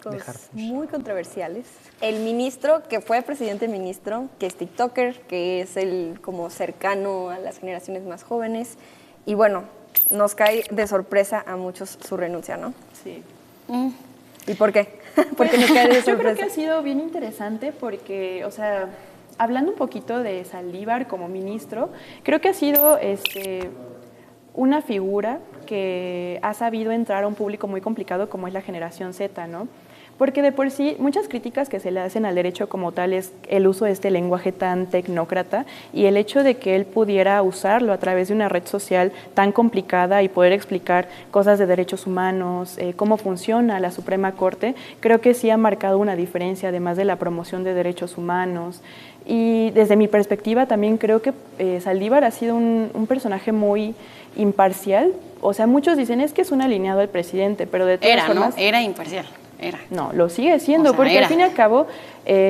puntos muy controversiales. El ministro, que fue presidente ministro, que es TikToker, que es el como cercano a las generaciones más jóvenes. Y bueno, nos cae de sorpresa a muchos su renuncia, ¿no? Sí. ¿Y por qué? Porque nos cae de sorpresa. Yo creo que ha sido bien interesante porque, o sea, hablando un poquito de Saldívar como ministro, creo que ha sido una figura que ha sabido entrar a un público muy complicado como es la generación Z, ¿no? Porque de por sí, muchas críticas que se le hacen al derecho como tal es el uso de este lenguaje tan tecnócrata y el hecho de que él pudiera usarlo a través de una red social tan complicada y poder explicar cosas de derechos humanos, cómo funciona la Suprema Corte, creo que sí ha marcado una diferencia, además de la promoción de derechos humanos. Y desde mi perspectiva también creo que Saldívar ha sido un personaje muy imparcial. O sea, muchos dicen es que es un alineado al presidente, pero de todas formas... Era imparcial. Era. No, lo sigue siendo, porque al fin y al cabo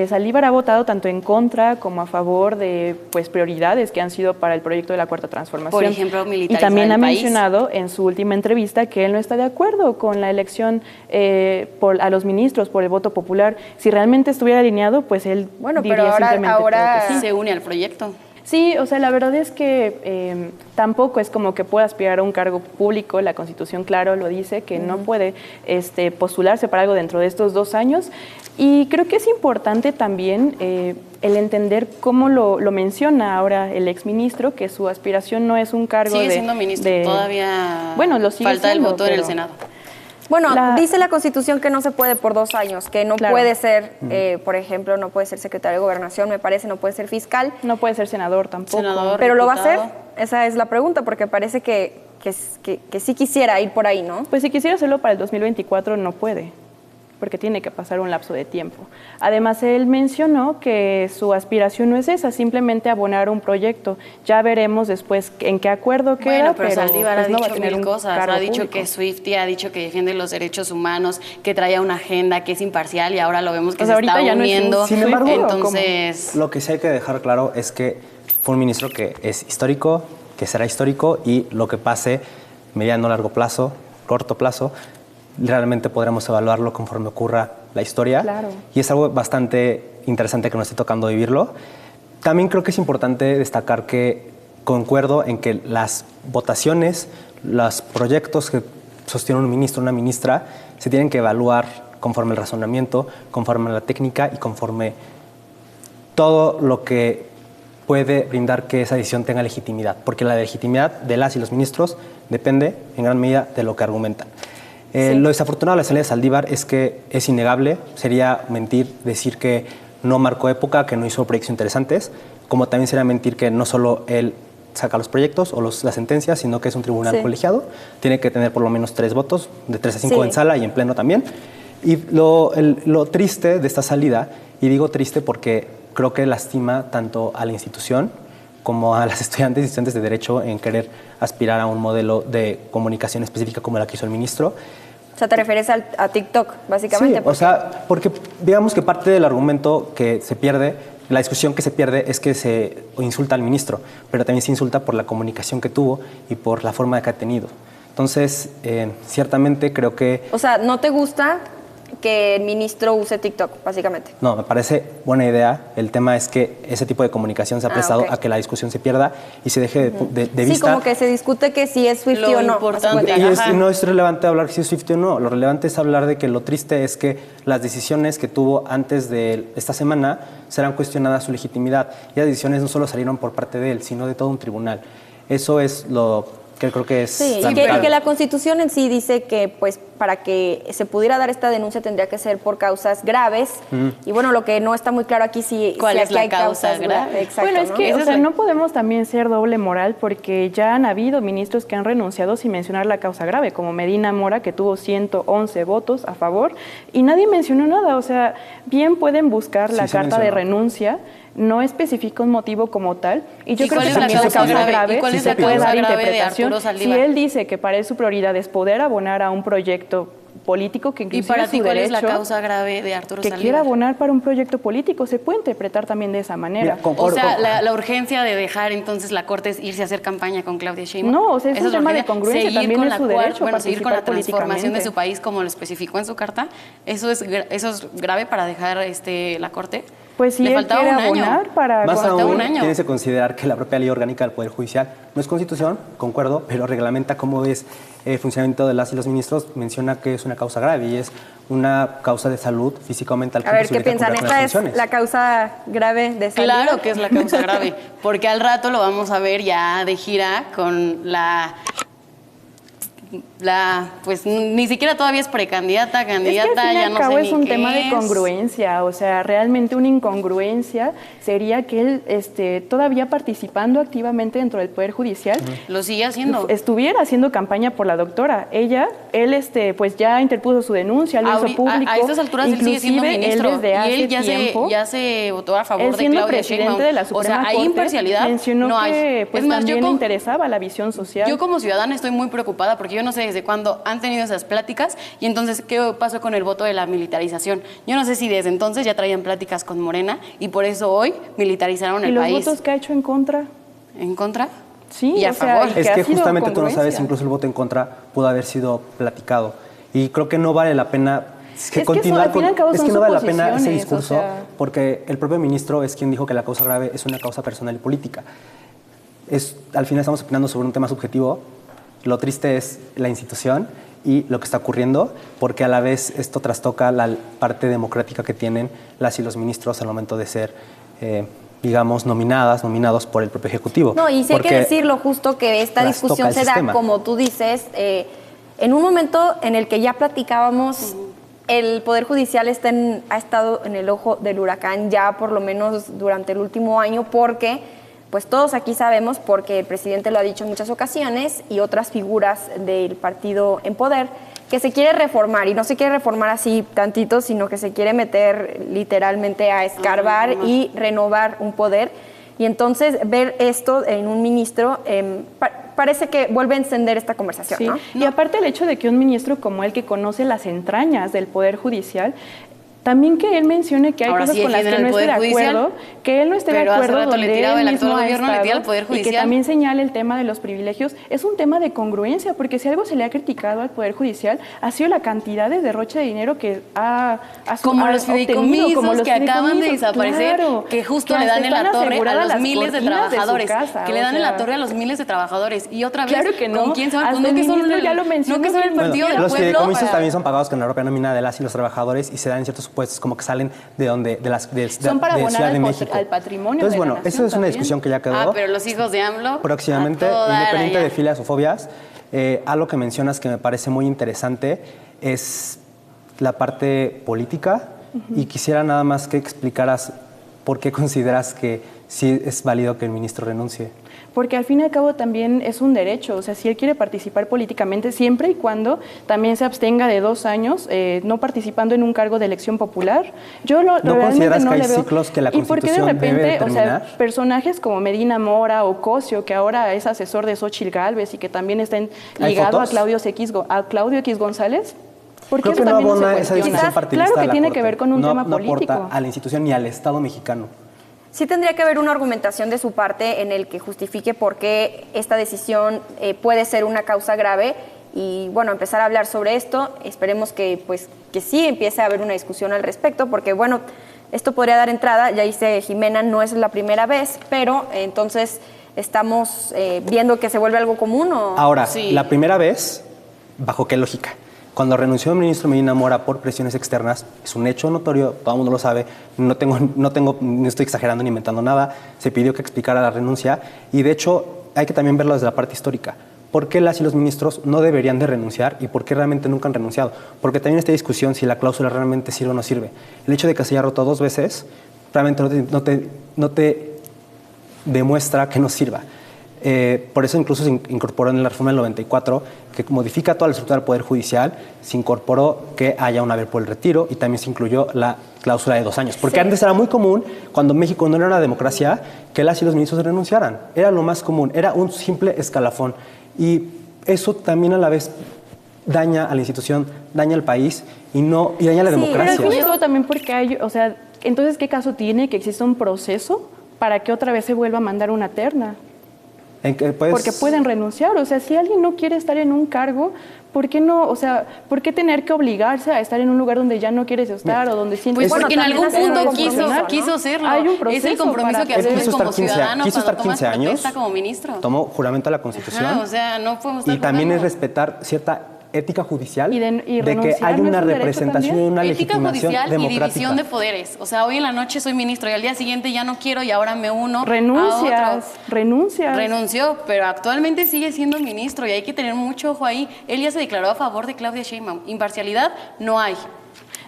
Saldívar ha votado tanto en contra como a favor de pues prioridades que han sido para el proyecto de la Cuarta Transformación. Por ejemplo, militarizar y también ha país. mencionado en su última entrevista que él no está de acuerdo con la elección a los ministros por el voto popular. Si realmente estuviera alineado, pues él diría pero ahora que sí. Se une al proyecto. Sí, o sea, la verdad es que tampoco es como que pueda aspirar a un cargo público. La Constitución, claro, lo dice, que no puede postularse para algo dentro de estos 2 años. Y creo que es importante también el entender cómo lo menciona ahora el exministro, que su aspiración no es un cargo Sigue siendo ministro, todavía lo sigue falta siendo, el voto en el Senado. Bueno, dice la Constitución que no se puede por 2 años, que no puede ser, por ejemplo, no puede ser secretario de Gobernación, me parece, no puede ser fiscal. No puede ser senador tampoco. Pero lo va a hacer, esa es la pregunta, porque parece que sí quisiera ir por ahí, ¿no? Pues si quisiera hacerlo para el 2024 no puede, porque tiene que pasar un lapso de tiempo. Además, él mencionó que su aspiración no es esa, simplemente abonar un proyecto. Ya veremos después en qué acuerdo queda, pero Saldívar pues ha no va a dicho tener mil cosas. Ha dicho público. que Swiftie, ha dicho que defiende los derechos humanos, que trae una agenda, que es imparcial y ahora lo vemos que se está uniendo. Sin embargo, entonces... lo que sí hay que dejar claro es que fue un ministro que es histórico, que será histórico y lo que pase mediano, largo plazo, corto plazo, realmente podremos evaluarlo conforme ocurra la historia. Claro. Y es algo bastante interesante que nos esté tocando vivirlo. También creo que es importante destacar que concuerdo en que las votaciones, los proyectos que sostiene un ministro o una ministra se tienen que evaluar conforme el razonamiento, conforme la técnica y conforme todo lo que puede brindar que esa decisión tenga legitimidad, porque la legitimidad de las y los ministros depende en gran medida de lo que argumentan. Lo desafortunado de la salida de Saldívar es que es innegable, sería mentir decir que no marcó época, que no hizo proyectos interesantes, como también sería mentir que no solo él saca los proyectos o las sentencias, sino que es un tribunal colegiado, tiene que tener por lo menos 3 votos, de 3 a 5 en sala y en pleno también. Y lo triste de esta salida, y digo triste porque creo que lastima tanto a la institución como a las estudiantes y estudiantes de Derecho en querer aspirar a un modelo de comunicación específica como la que hizo el ministro. O sea, ¿te refieres a TikTok, básicamente? Sí, o sea, porque digamos que parte del argumento que se pierde, la discusión que se pierde es que se insulta al ministro, pero también se insulta por la comunicación que tuvo y por la forma que ha tenido. Entonces, ciertamente creo que... O sea, ¿no te gusta que el ministro use TikTok, básicamente? No, me parece buena idea. El tema es que ese tipo de comunicación se ha prestado a que la discusión se pierda y se deje de vista. Sí, como que se discute que si es Swiftie o no. Importante. Y no es relevante hablar si es Swiftie o no. Lo relevante es hablar de que lo triste es que las decisiones que tuvo antes de esta semana serán cuestionadas su legitimidad. Y las decisiones no solo salieron por parte de él, sino de todo un tribunal. Eso es lo que creo que es... Sí, y que la Constitución en sí dice que pues para que se pudiera dar esta denuncia tendría que ser por causas graves. Y bueno, lo que no está muy claro aquí ¿cuál es la hay causa causas grave? Exacto, bueno, es que ¿no? o sea, no podemos también ser doble moral porque ya han habido ministros que han renunciado sin mencionar la causa grave, como Medina Mora, que tuvo 111 votos a favor y nadie mencionó nada. O sea, bien pueden buscar la carta de renuncia, no especifica un motivo como tal, y yo creo que también la causa grave se puede dar interpretación. Si él dice que para él su prioridad es poder abonar a un proyecto político que inclusive ¿Y para ti cuál es la derecho, causa grave de Arturo que Saldívar? quiera abonar para un proyecto político? Se puede interpretar también de esa manera. Mira, O sea, la urgencia de dejar entonces la Corte es irse a hacer campaña con Claudia Sheinbaum. No, o sea, es Esa un tema de urgencia. congruencia, Seguir también con es la su derecho bueno, seguir con la participar transformación de políticamente. su país como lo especificó en su carta, ¿eso es grave para dejar la Corte? Pues si Le él faltaba quiere un año. abonar para... Más falta aún, un año. tienes que considerar que la propia ley orgánica del Poder Judicial no es constitución, concuerdo, pero reglamenta cómo es el funcionamiento de las y los ministros, menciona que es una causa grave y es una causa de salud física o mental. A ver, ¿qué piensan? ¿Esta es la causa grave de salud? Claro que es la causa grave, porque al rato lo vamos a ver ya de gira con pues ni siquiera todavía es precandidata, candidata, es que al fin y ya al no cabo sé es ni un qué tema de es. congruencia, o sea, realmente una incongruencia sería que él todavía participando activamente dentro del Poder Judicial Lo sigue haciendo. estuviera haciendo campaña por la doctora. Él pues ya interpuso su denuncia, lo hizo público. A estas alturas él sigue siendo Inclusive, ministro él desde hace y él tiempo, ya se votó a favor él de siendo Claudia presidente Sheinbaum. de la Suprema O sea, hay Corte, imparcialidad, mencionó no hay. que pues, Es más, también le interesaba la visión social. Yo como ciudadana estoy muy preocupada porque yo no sé desde cuándo han tenido esas pláticas y entonces qué pasó con el voto de la militarización. Yo no sé si desde entonces ya traían pláticas con Morena y por eso hoy militarizaron el país. ¿Y los votos que ha hecho en contra? ¿En contra? Sí, y a favor. Es que ha sido justamente tú no sabes, congruencia. incluso el voto en contra pudo haber sido platicado. Y creo que no vale la pena que continuar eso, al fin y al cabo, es son que no vale la pena ese suposiciones, discurso, o sea... porque el propio ministro es quien dijo que la causa grave es una causa personal y política. Al final estamos opinando sobre un tema subjetivo. Lo triste es la institución y lo que está ocurriendo, porque a la vez esto trastoca la parte democrática que tienen las y los ministros al momento de ser, digamos, nominados por el propio Ejecutivo. No, y sí hay que decirlo justo que esta discusión se da, como tú dices, en un momento en el que ya platicábamos, el Poder Judicial ha estado en el ojo del huracán ya por lo menos durante el último año, porque pues todos aquí sabemos, porque el presidente lo ha dicho en muchas ocasiones y otras figuras del partido en poder, que se quiere reformar, y no se quiere reformar así tantito, sino que se quiere meter literalmente a escarbar y renovar un poder. Y entonces ver esto en un ministro parece que vuelve a encender esta conversación, sí. ¿no? Y aparte el hecho de que un ministro como él, que conoce las entrañas del Poder Judicial, también que él mencione que hay cosas con las que no esté de acuerdo, que él no esté de acuerdo, donde él mismo ha estado, y que también señale el tema de los privilegios, es un tema de congruencia, porque si algo se le ha criticado al Poder Judicial ha sido la cantidad de derroche de dinero que ha como los fideicomisos que acaban de desaparecer, claro, que justo que le dan en la torre a los miles de trabajadores, que le dan en la torre a los miles de trabajadores, y otra vez, claro que no, ¿con quién se van? Hasta el ministro ya lo mencionó, no que son el partido del pueblo. Los fideicomisos también son pagados con la propia nómina de las y los trabajadores y se dan en ciertos puestos como que salen son para abonar al patrimonio. Entonces, bueno, esa es una discusión que ya quedó. Pero los hijos de AMLO. Próximamente, independiente de filias o fobias, algo que mencionas que me parece muy interesante es la parte política y quisiera nada más que explicaras por qué consideras que sí es válido que el ministro renuncie. Porque al fin y al cabo también es un derecho, o sea, si él quiere participar políticamente, siempre y cuando también se abstenga de 2 años, no participando en un cargo de elección popular. Yo ¿No consideras que hay le veo. ciclos que la ¿Y por qué de Constitución repente, debe determinar? o sea, personajes como Medina Mora o Cosio, que ahora es asesor de Xóchitl Gálvez y que también está ligado a Claudio X González? ¿Por qué Creo que no abona esa discusión partidista. Claro que tiene que ver con un tema político. No aporta a la institución ni al Estado mexicano. Sí tendría que haber una argumentación de su parte en el que justifique por qué esta decisión puede ser una causa grave y, bueno, empezar a hablar sobre esto. Esperemos que sí empiece a haber una discusión al respecto, porque, bueno, esto podría dar entrada, ya dice Jimena, no es la primera vez, pero entonces estamos viendo que se vuelve algo común. Ahora, sí. La primera vez, ¿bajo qué lógica? Cuando renunció el ministro Medina Mora por presiones externas, es un hecho notorio, todo el mundo lo sabe, no estoy exagerando ni inventando nada, se pidió que explicara la renuncia y de hecho hay que también verlo desde la parte histórica. ¿Por qué las y los ministros no deberían de renunciar y por qué realmente nunca han renunciado? Porque también esta discusión si la cláusula realmente sirve o no sirve. El hecho de que se haya roto 2 veces realmente no te demuestra que no sirva. Por eso incluso se incorporó en la reforma del 94, que modifica toda la estructura del Poder Judicial, se incorporó que haya un haber por el retiro y también se incluyó la cláusula de 2 años. Porque antes era muy común, cuando México no era una democracia, que las y los ministros renunciaran. Era lo más común, era un simple escalafón. Y eso también a la vez daña a la institución, daña al país y daña a la Sí, democracia. Pero al fin y todo también porque hay, o sea, entonces, ¿qué caso tiene que exista un proceso para que otra vez se vuelva a mandar una terna? En que, pues, Porque pueden renunciar, o sea, si alguien no quiere estar en un cargo, ¿por qué no? O sea, ¿por qué tener que obligarse a estar en un lugar donde ya no quieres estar o donde sientes... Pues porque en algún también punto es un compromiso, quiso ¿no? serlo. Hay un Es proceso el compromiso para que Él asumes quiso como estar 15, ciudadano quiso cuando estar tomas 15 años. protesta como ministro. Tomó juramento a la Constitución. Ajá, o sea, no podemos estar Y también es jugando. respetar cierta ética judicial Y de que renunciar hay no es una un derecho representación y también. una Ética legitimación judicial y democrática. división de poderes. O sea, hoy en la noche soy ministro y al día siguiente ya no quiero y ahora me uno a otro. Renuncias. Renunció, pero actualmente sigue siendo ministro y hay que tener mucho ojo ahí. Él ya se declaró a favor de Claudia Sheinbaum. Imparcialidad no hay.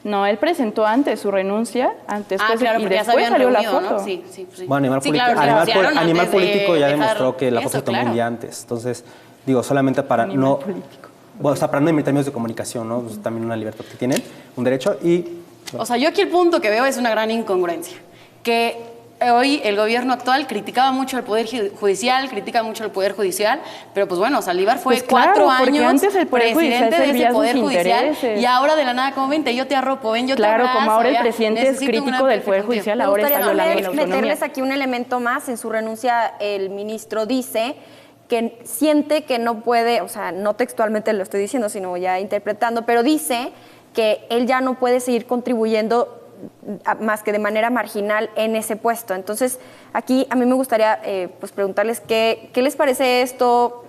No, él presentó antes su renuncia, antes Claro, y porque ya se después habían salió reunido, la foto. ¿no? Sí. Bueno, animal, Sí, claro, animal renunciaron animal antes de político ya dejar demostró que la foto eso, se tomó un claro. día antes. Entonces, digo, solamente para Animal no... político. Bueno, o sea, para no emitir medios de comunicación, ¿no? Es también una libertad que tienen, un derecho y... O sea, yo aquí el punto que veo es una gran incongruencia. Que hoy el gobierno actual criticaba mucho al Poder Judicial, critica mucho al Poder Judicial, pero pues bueno, Saldívar fue Pues claro, 4 porque años antes el Poder Judicial presidente de servía ese a sus Poder Judicial intereses. y ahora de la nada como vente, yo te arropo, ven, yo te Claro, abrazo. como ahora el ya, presidente es necesito crítico una del Poder perspectiva. Judicial, Me ahora está gustaría violando la autonomía. meterles aquí un elemento más. En su renuncia, el ministro dice que siente que no puede, o sea, no textualmente lo estoy diciendo, sino ya interpretando, pero dice que él ya no puede seguir contribuyendo más que de manera marginal en ese puesto. Entonces, aquí a mí me gustaría pues preguntarles qué les parece esto.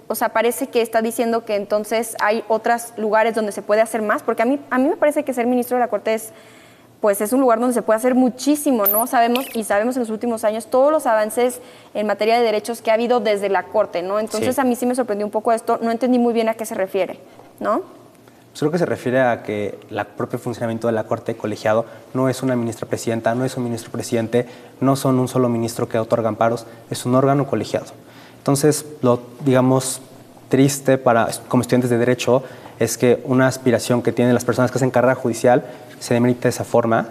O sea, parece que está diciendo que entonces hay otros lugares donde se puede hacer más, porque a mí me parece que ser ministro de la Corte es un lugar donde se puede hacer muchísimo, ¿no? Sabemos en los últimos años todos los avances en materia de derechos que ha habido desde la Corte, ¿no? Entonces, Sí. a mí sí me sorprendió un poco esto, no entendí muy bien a qué se refiere, ¿no? Pues creo que se refiere a que el propio funcionamiento de la Corte colegiado no es una ministra presidenta, no es un ministro presidente, no son un solo ministro que otorga amparos, es un órgano colegiado. Entonces, lo, digamos, triste como estudiantes de Derecho es que una aspiración que tienen las personas que hacen carrera judicial se demerita de esa forma.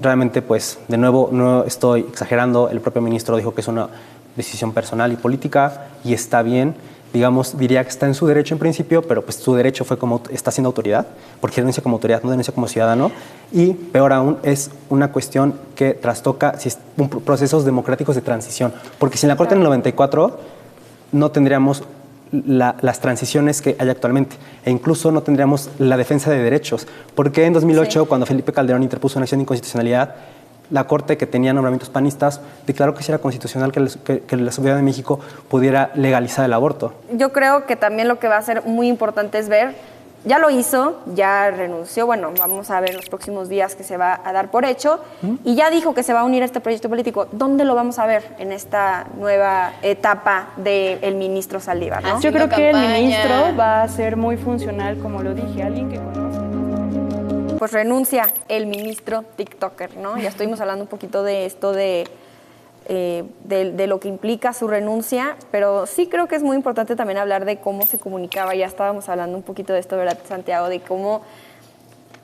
Realmente, pues, de nuevo, no estoy exagerando, el propio ministro dijo que es una decisión personal y política y está bien. Digamos, diría que está en su derecho en principio, pero pues su derecho fue como está siendo autoridad, porque renuncia como autoridad, no renuncia como ciudadano. Y peor aún, es una cuestión que trastoca procesos democráticos de transición, porque sin la Corte en el 94 no tendríamos las transiciones que hay actualmente e incluso no tendríamos la defensa de derechos, porque en 2008, cuando Felipe Calderón interpuso una acción de inconstitucionalidad, la Corte, que tenía nombramientos panistas, declaró que sí era constitucional que la Ciudad de México pudiera legalizar el aborto. Yo creo que también lo que va a ser muy importante es ver, ya lo hizo, ya renunció, bueno, vamos a ver en los próximos días que se va a dar por hecho, y ya dijo que se va a unir a este proyecto político. ¿Dónde lo vamos a ver en esta nueva etapa del ministro Saldívar, ¿no? Yo creo que el campaña. ministro va a ser muy funcional, como lo dije, alguien que conoce. Pues renuncia el ministro TikToker, ¿no? Ya estuvimos hablando un poquito de esto de lo que implica su renuncia, pero sí creo que es muy importante también hablar de cómo se comunicaba. Ya estábamos hablando un poquito de esto, ¿verdad, Santiago? De cómo,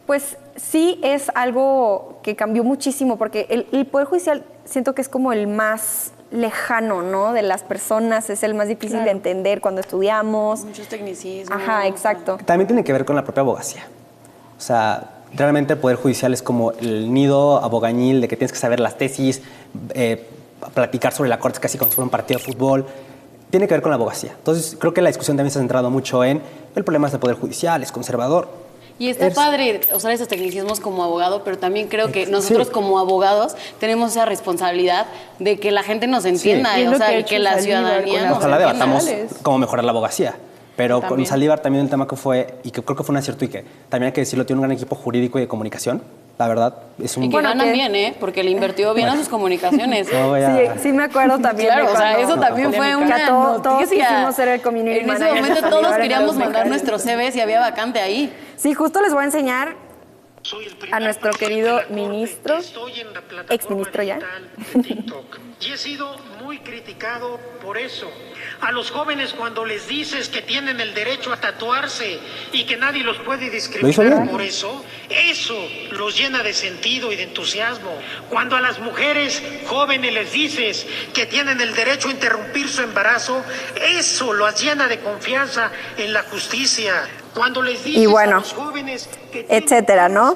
pues sí es algo que cambió muchísimo, porque el Poder Judicial siento que es como el más lejano, ¿no? De las personas, es el más difícil de entender cuando estudiamos. Muchos tecnicismos. Ajá, exacto. También tiene que ver con la propia abogacía. O sea, realmente el Poder Judicial es como el nido abogañil de que tienes que saber las tesis, platicar sobre la Corte casi como si fuera un partido de fútbol. Tiene que ver con la abogacía. Entonces, creo que la discusión también se ha centrado mucho en el problema del Poder Judicial, es conservador. Y está padre usar esos tecnicismos como abogado, pero también creo que nosotros como abogados tenemos esa responsabilidad de que la gente nos entienda, Y es lo o sea, que ha y que hecho la Saldívar ciudadanía con nos Ojalá entienda. debatamos cómo mejorar la abogacía. Pero con También. Saldívar también el tema que fue, y que creo que fue un acierto y que también hay que decirlo, tiene un gran equipo jurídico y de comunicación. La verdad, es un... Y que Bueno, ganan que- bien, ¿eh? Porque le invirtió bien a sus comunicaciones. No voy a- Sí me acuerdo también. Claro, de o sea, cuando- eso también fue que una todos noticia. quisimos ser el community En ese manager. momento Saldívar todos en queríamos los mandar becarios. nuestros CVs y había vacante ahí. Sí, justo les voy a enseñar a nuestro querido ministro, exministro ya. Y he sido muy criticado por eso. A los jóvenes cuando les dices que tienen el derecho a tatuarse y que nadie los puede discriminar por eso los llena de sentido y de entusiasmo. Cuando a las mujeres jóvenes les dices que tienen el derecho a interrumpir su embarazo, eso los llena de confianza en la justicia. Cuando les dices y bueno, a los jóvenes que etcétera, ¿no?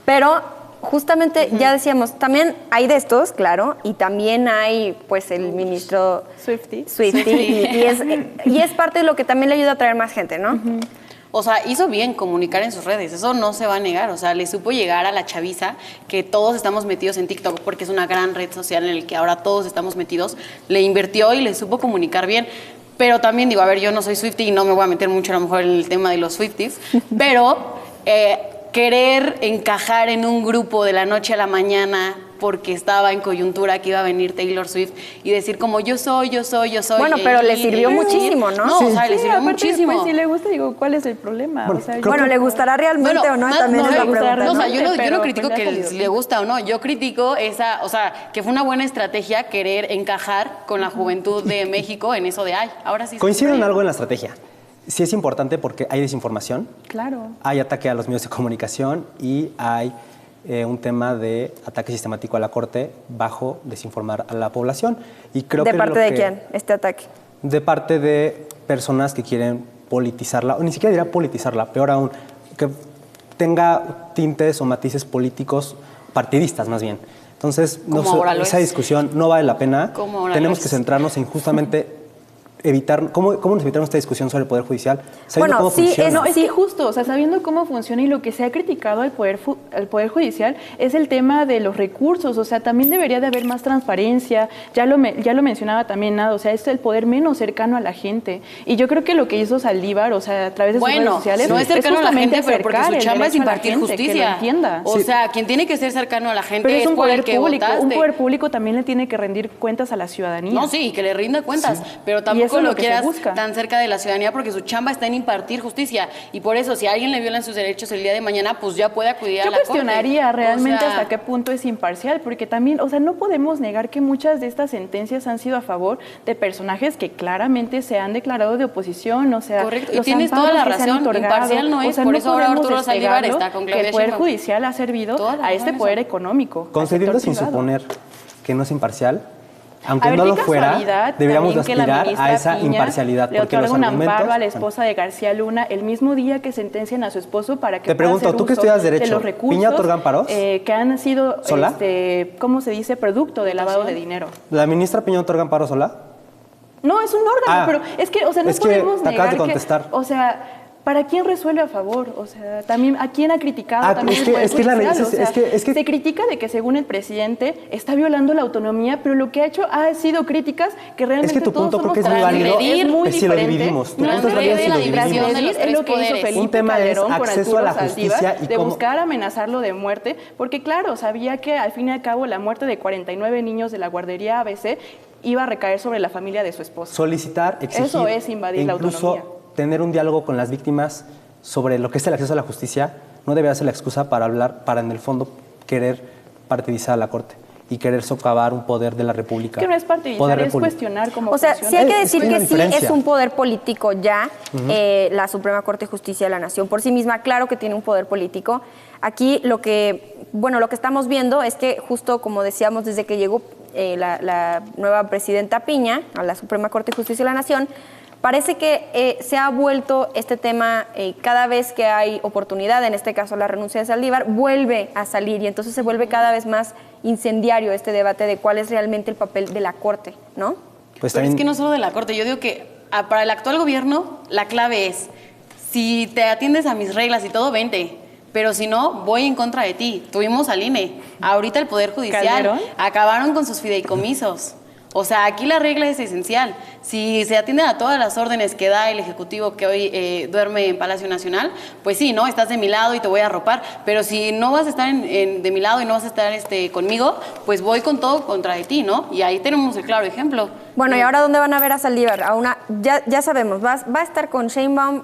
Pero justamente ya decíamos, también hay de estos, claro, y también hay pues el ministro Swiftie. Y es parte de lo que también le ayuda a atraer más gente, ¿no? O sea, hizo bien comunicar en sus redes, eso no se va a negar. O sea, le supo llegar a la chaviza, que todos estamos metidos en TikTok porque es una gran red social en la que ahora todos estamos metidos. Le invirtió y le supo comunicar bien. Pero también digo, a ver, yo no soy Swiftie y no me voy a meter mucho a lo mejor en el tema de los Swifties, pero querer encajar en un grupo de la noche a la mañana porque estaba en coyuntura que iba a venir Taylor Swift y decir como yo soy. Bueno, pero le sirvió muchísimo, ¿no? No, Sí. o sea, le sirvió aparte, muchísimo. Pues, si le gusta, digo, ¿cuál es el problema? Bueno, o sea, creo Bueno, ¿le gustará realmente o no? También es la pregunta, No, o sea, ¿no? yo no Pero, critico pues, que le ha salido le bien. gusta o no, yo critico esa, o sea, que fue una buena estrategia querer encajar con la juventud de México en eso de, ay, ahora sí. Coincido en algo en la estrategia. Sí es importante porque hay desinformación, Claro. hay ataque a los medios de comunicación y hay un tema de ataque sistemático a la Corte bajo desinformar a la población. Y creo ¿De que parte de quién, este ataque? De parte de personas que quieren politizarla, o ni siquiera diría politizarla, peor aún, que tenga tintes o matices políticos partidistas más bien. Entonces, Como ahora lo esa es. discusión no vale la pena. Como ahora Tenemos lo que es. centrarnos en justamente evitar, ¿cómo nos evitamos esta discusión sobre el Poder Judicial? Sabiendo Bueno, cómo sí, funciona. No, es que justo, o sea, sabiendo cómo funciona y lo que se ha criticado al Poder Judicial es el tema de los recursos, o sea, también debería de haber más transparencia, ya lo mencionaba también Nada, o sea, es el poder menos cercano a la gente. Y yo creo que lo que hizo Saldívar, o sea, a través de sus redes sociales, no es cercano a la justamente gente, pero porque su acercar el chamba es derecho a la impartir gente, que lo justicia. entienda. O sea, quien tiene que ser cercano a la gente Pero es un por el poder que público, votaste. un poder público también le tiene que rendir cuentas a la ciudadanía. No, sí, que le rinda cuentas, pero Y eso tampoco es lo lo que se quieras busca. tan cerca de la ciudadanía porque su chamba está en impartir justicia y por eso si a alguien le violan sus derechos el día de mañana, pues ya puede acudir a Yo la corte. cuestionaría realmente O sea, hasta qué punto es imparcial, porque también, o sea, no podemos negar que muchas de estas sentencias han sido a favor de personajes que claramente se han declarado de oposición, o sea, Correcto, y los tienes amparos toda la que se han razón, otorgado, imparcial no es, o sea, por no eso ahora podemos Arturo Saldívar despegarlo, está con que Claudia el Poder Sheinbaum. Judicial ha servido Toda la a este razón poder en eso. económico. al Concediendo sector sin privado. suponer que no es imparcial, aunque A ver, no qué lo fuera, casualidad deberíamos también que la aspirar a ministra esa Piña imparcialidad. le Porque los otorga un argumentos... amparo a la esposa de García Luna el mismo día que sentencian a su esposo para que Te pueda pregunto, hacer ¿tú que uso estudias de Derecho, los recursos Piña otorga amparos? que han sido, ¿Sola? ¿cómo se dice? Producto de lavado de dinero. ¿La ministra Piña otorga amparo sola? No, es un órgano, Ah, pero es que, o sea, no es que podemos te acabas negar de contestar. que, o sea, ¿para quién resuelve a favor? O sea, también, ¿a quién ha criticado Ah, también es el que- Poder es que la- Judicial? es- O sea, es que- se critica de que según el presidente está violando la autonomía, pero lo que ha hecho ha sido críticas que realmente Es que tu todos punto creo somos que es muy conscientes. válido. Es muy Es si lo diferente. dividimos. Tu punto es válido Transgrede si lo la división dividimos. de los Es tres lo que hizo poderes. Felipe Un tema es Calderón con acceso Arturo a la justicia Saldívar, y de cómo- buscar amenazarlo de muerte, porque claro, sabía que al fin y al cabo la muerte de 49 niños de la guardería ABC iba a recaer sobre la familia de su esposa. Solicitar, exigir, Eso es invadir la incluso autonomía. tener un diálogo con las víctimas sobre lo que es el acceso a la justicia no debería ser la excusa para hablar, para en el fondo querer partidizar a la Corte y querer socavar un poder de la República. Que no es partidizar, Poder es república. cuestionar cómo O sea, funciona. sí hay que Es decir una que sí diferencia. es un poder político ya, la Suprema Corte de Justicia de la Nación por sí misma, claro que tiene un poder político. Aquí lo que estamos viendo es que justo como decíamos desde que llegó la nueva presidenta Piña a la Suprema Corte de Justicia de la Nación, parece que se ha vuelto este tema cada vez que hay oportunidad, en este caso la renuncia de Saldívar, vuelve a salir y entonces se vuelve cada vez más incendiario este debate de cuál es realmente el papel de la Corte, ¿no? Pues Pero también, es que no solo de la Corte, yo digo que para el actual gobierno la clave es, si te atiendes a mis reglas y todo, vente. Pero si no, voy en contra de ti. Tuvimos al INE, ahorita el Poder Judicial, ¿Calderón? acabaron con sus fideicomisos. O sea, aquí la regla es esencial. Si se atienden a todas las órdenes que da el Ejecutivo que hoy duerme en Palacio Nacional, pues sí, ¿no? Estás de mi lado y te voy a arropar. Pero si no vas a estar de mi lado y no vas a estar conmigo, pues voy con todo contra de ti, ¿no? Y ahí tenemos el claro ejemplo. Bueno, ¿y ahora dónde van a ver a Saldívar? Ya sabemos, va a estar con Sheinbaum,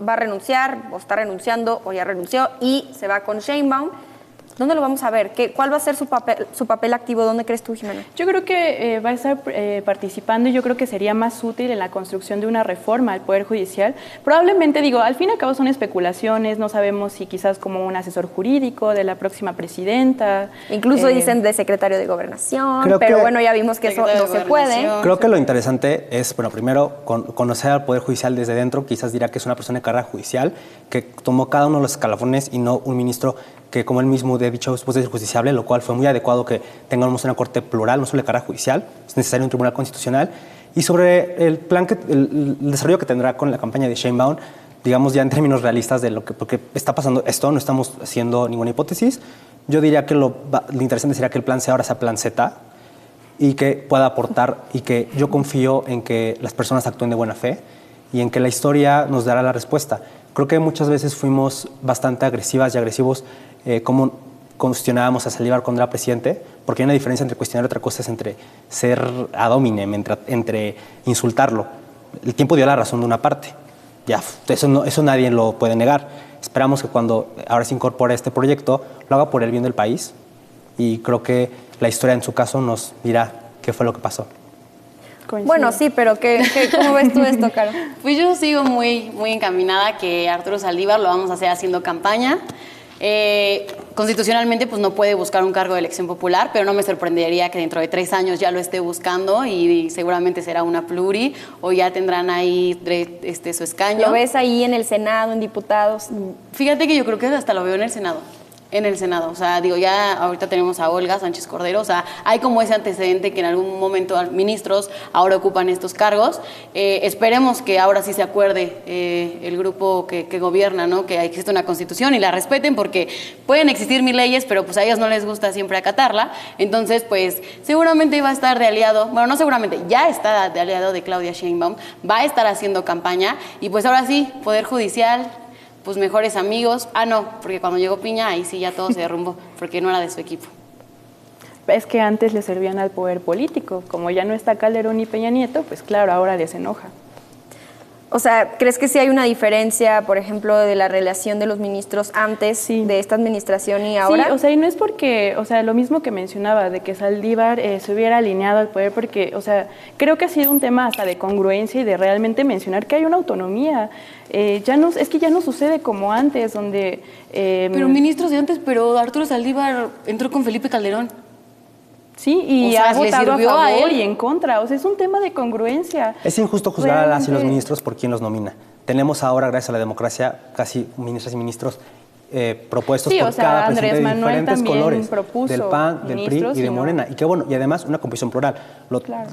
va a renunciar, o está renunciando, o ya renunció, y se va con Sheinbaum. ¿Dónde lo vamos a ver? ¿Cuál va a ser su papel activo? ¿Dónde crees tú, Jimena? Yo creo que va a estar participando y yo creo que sería más útil en la construcción de una reforma al Poder Judicial. Probablemente, digo, al fin y al cabo son especulaciones, no sabemos si quizás como un asesor jurídico de la próxima presidenta. Incluso dicen de secretario de Gobernación, pero bueno, ya vimos que eso no se puede. Creo que lo interesante es, bueno, primero, conocer al Poder Judicial desde dentro. Quizás dirá que es una persona de carrera judicial, que tomó cada uno de los escalafones y no un ministro que, como él mismo ha dicho, es justiciable, lo cual fue muy adecuado que tengamos una corte plural, no solo de carrera judicial, es necesario un tribunal constitucional. Y sobre el plan, el desarrollo que tendrá con la campaña de Sheinbaum, digamos ya en términos realistas de porque está pasando esto, no estamos haciendo ninguna hipótesis, yo diría que lo interesante sería que el plan C ahora sea plan Z y que pueda aportar, y que yo confío en que las personas actúen de buena fe y en que la historia nos dará la respuesta. Creo que muchas veces fuimos bastante agresivas y agresivos como cuestionábamos a Saldívar cuando era presidente, porque hay una diferencia entre cuestionar, otra cosa es entre ser ad hominem, entre insultarlo. El tiempo dio la razón de una parte, ya, eso nadie lo puede negar. Esperamos que cuando ahora se incorpore este proyecto lo haga por el bien del país, y creo que la historia en su caso nos dirá qué fue lo que pasó. Coincido. Bueno, sí, pero ¿cómo ves tú esto, Caro? Pues yo sigo muy encaminada que Arturo Saldívar lo vamos a hacer haciendo campaña. Constitucionalmente pues no puede buscar un cargo de elección popular, pero no me sorprendería que dentro de 3 años ya lo esté buscando, y seguramente será una pluri o ya tendrán ahí su escaño. ¿Lo ves ahí en el Senado, en diputados? Fíjate que yo creo que hasta lo veo en el Senado. O sea, digo, ya ahorita tenemos a Olga Sánchez Cordero, o sea, hay como ese antecedente que en algún momento ministros ahora ocupan estos cargos. Esperemos que ahora sí se acuerde el grupo que gobierna, ¿no? Que existe una constitución y la respeten, porque pueden existir 1000 leyes, pero pues a ellos no les gusta siempre acatarla. Entonces, pues seguramente iba a estar de aliado, bueno, no seguramente, ya está de aliado de Claudia Sheinbaum, va a estar haciendo campaña, y pues ahora sí, Poder Judicial, pues mejores amigos. No, porque cuando llegó Piña, ahí sí ya todo se derrumbó, porque no era de su equipo. Es que antes le servían al poder político. Como ya no está Calderón y Peña Nieto, pues claro, ahora les enoja. O sea, ¿crees que sí hay una diferencia, por ejemplo, de la relación de los ministros antes de esta administración y ahora? Sí, o sea, y no es porque, o sea, lo mismo que mencionaba, de que Saldívar se hubiera alineado al poder, porque, o sea, creo que ha sido un tema hasta de congruencia y de realmente mencionar que hay una autonomía. Es que ya no sucede como antes, donde... pero ministros de antes, pero Arturo Saldívar entró con Felipe Calderón. Sí, y ha votado a favor a él y en contra. O sea, es un tema de congruencia. Es injusto juzgar a las y los ministros por quién los nomina. Tenemos ahora, gracias a la democracia, casi ministras y ministros propuestos por cada presidente de diferentes colores, del PAN, del PRI y de Morena. Y qué bueno, y además una composición plural.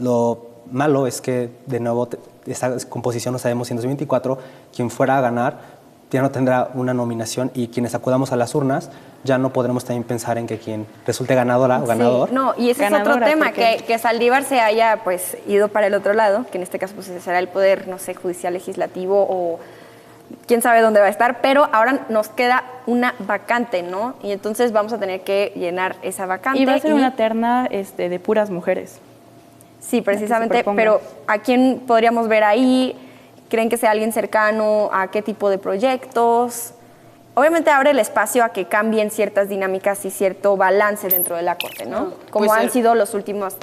Lo malo es que, de nuevo, esta composición no sabemos si en 2024 quien fuera a ganar ya no tendrá una nominación, y quienes acudamos a las urnas ya no podremos también pensar en que quien resulte ganadora o ganador. No, y ese es otro tema, que Saldívar se haya pues ido para el otro lado, que en este caso pues será el poder, no sé, judicial, legislativo, o quién sabe dónde va a estar, pero ahora nos queda una vacante, ¿no? Y entonces vamos a tener que llenar esa vacante. Y va a ser una terna de puras mujeres. Sí, precisamente, pero ¿a quién podríamos ver ahí? ¿Creen que sea alguien cercano a qué tipo de proyectos? Obviamente abre el espacio a que cambien ciertas dinámicas y cierto balance dentro de la Corte, ¿no? Como han sido las últimas...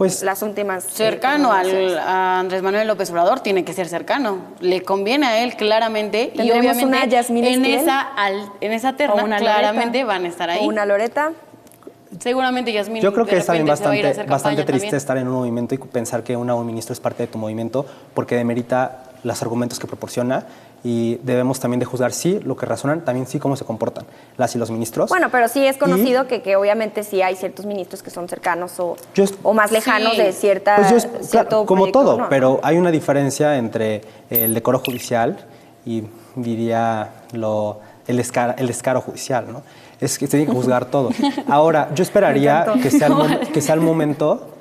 Cercano a Andrés Manuel López Obrador, tiene que ser cercano. Le conviene a él claramente, y obviamente una Yasmín en esa terna claramente van a estar ahí. O una Loreta. Seguramente Yasmín. Yo creo que es también bastante triste también estar en un movimiento y pensar que un ministro es parte de tu movimiento, porque demerita los argumentos que proporciona, y debemos también de juzgar sí lo que razonan, también sí cómo se comportan las y los ministros. Bueno, pero sí es conocido que obviamente sí hay ciertos ministros que son cercanos o más lejanos de cierta... Pues claro, como todo, ¿no? Pero hay una diferencia entre el decoro judicial y, diría, el descaro judicial, ¿no? Es que se tiene que juzgar todo. Ahora, yo esperaría que sea el momento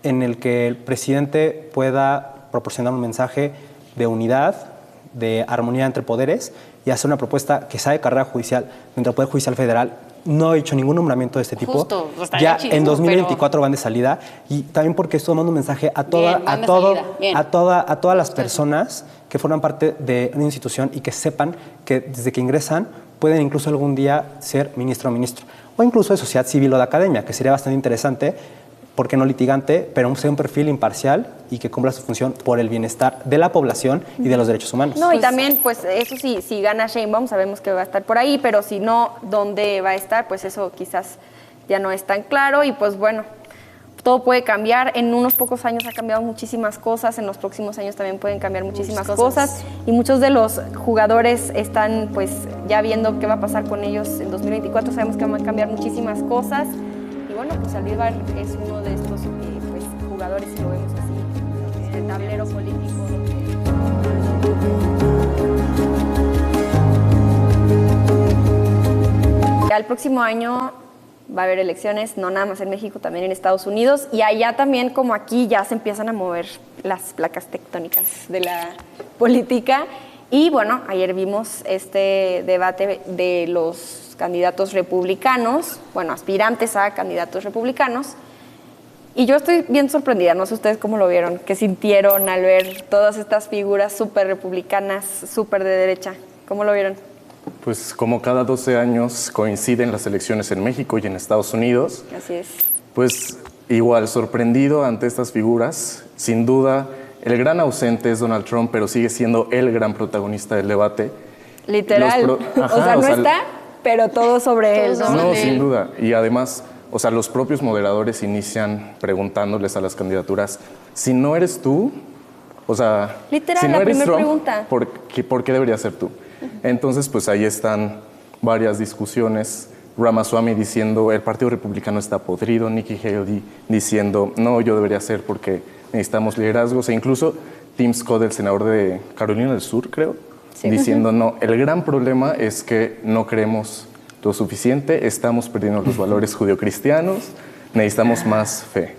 en el que el presidente pueda proporcionar un mensaje de unidad, de armonía entre poderes y hacer una propuesta que sea de carrera judicial dentro del Poder Judicial Federal. No he hecho ningún nombramiento de este tipo. Justo, ya en 2024 van de salida, y también porque esto manda un mensaje a todas las personas que forman parte de una institución y que sepan que desde que ingresan pueden incluso algún día ser ministro o ministro, o incluso de sociedad civil o de academia, que sería bastante interesante, porque no litigante, pero sea un perfil imparcial y que cumpla su función por el bienestar de la población y de los derechos humanos. No, y también, pues eso sí, si gana Sheinbaum, sabemos que va a estar por ahí, pero si no, ¿dónde va a estar? Pues eso quizás ya no es tan claro, y pues bueno, todo puede cambiar. En unos pocos años ha cambiado muchísimas cosas, en los próximos años también pueden cambiar muchísimas cosas, y muchos de los jugadores están pues ya viendo qué va a pasar con ellos en 2024, sabemos que van a cambiar muchísimas cosas, y bueno, pues Saldívar es uno de estos pues, jugadores, si lo vemos así, el tablero político. Ya el próximo año va a haber elecciones, no nada más en México, también en Estados Unidos, y allá también, como aquí, ya se empiezan a mover las placas tectónicas de la política. Y bueno, ayer vimos este debate de los candidatos republicanos, bueno, aspirantes a candidatos republicanos, y yo estoy bien sorprendida, no sé ustedes cómo lo vieron, qué sintieron al ver todas estas figuras súper republicanas, súper de derecha, ¿cómo lo vieron? Pues como cada 12 años coinciden las elecciones en México y en Estados Unidos. Así es. Pues igual, sorprendido ante estas figuras. Sin duda, el gran ausente es Donald Trump, pero sigue siendo el gran protagonista del debate. Literal. No está, pero todo sobre él, ¿no? No, sin duda. Y además, o sea, los propios moderadores inician preguntándoles a las candidaturas, si no eres tú, o sea, literal, si no la eres primera Trump, pregunta. ¿por qué debería ser tú? Entonces, pues ahí están varias discusiones. Ramaswamy diciendo el Partido Republicano está podrido, Nikki Haley diciendo no, yo debería ser porque necesitamos liderazgos, e incluso Tim Scott, el senador de Carolina del Sur, creo, diciendo no, el gran problema es que no creemos lo suficiente, estamos perdiendo los valores judio-cristianos, necesitamos más fe.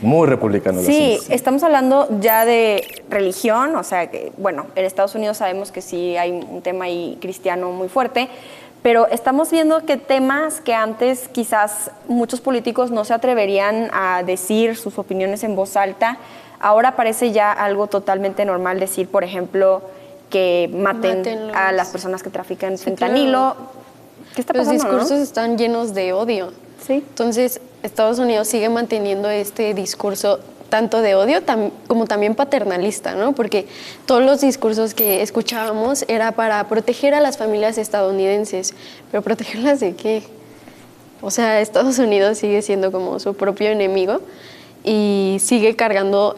Muy republicano. Sí, estamos hablando ya de religión, o sea, que, bueno, en Estados Unidos sabemos que sí hay un tema ahí cristiano muy fuerte, pero estamos viendo que temas que antes quizás muchos políticos no se atreverían a decir sus opiniones en voz alta, ahora parece ya algo totalmente normal decir, por ejemplo, que maten a las personas que trafican fentanilo. Claro. ¿Qué está pasando? Los discursos ¿no? están llenos de odio. Sí. Entonces, Estados Unidos sigue manteniendo este discurso tanto de odio como también paternalista, ¿no? Porque todos los discursos que escuchábamos era para proteger a las familias estadounidenses. ¿Pero protegerlas de qué? O sea, Estados Unidos sigue siendo como su propio enemigo y sigue cargando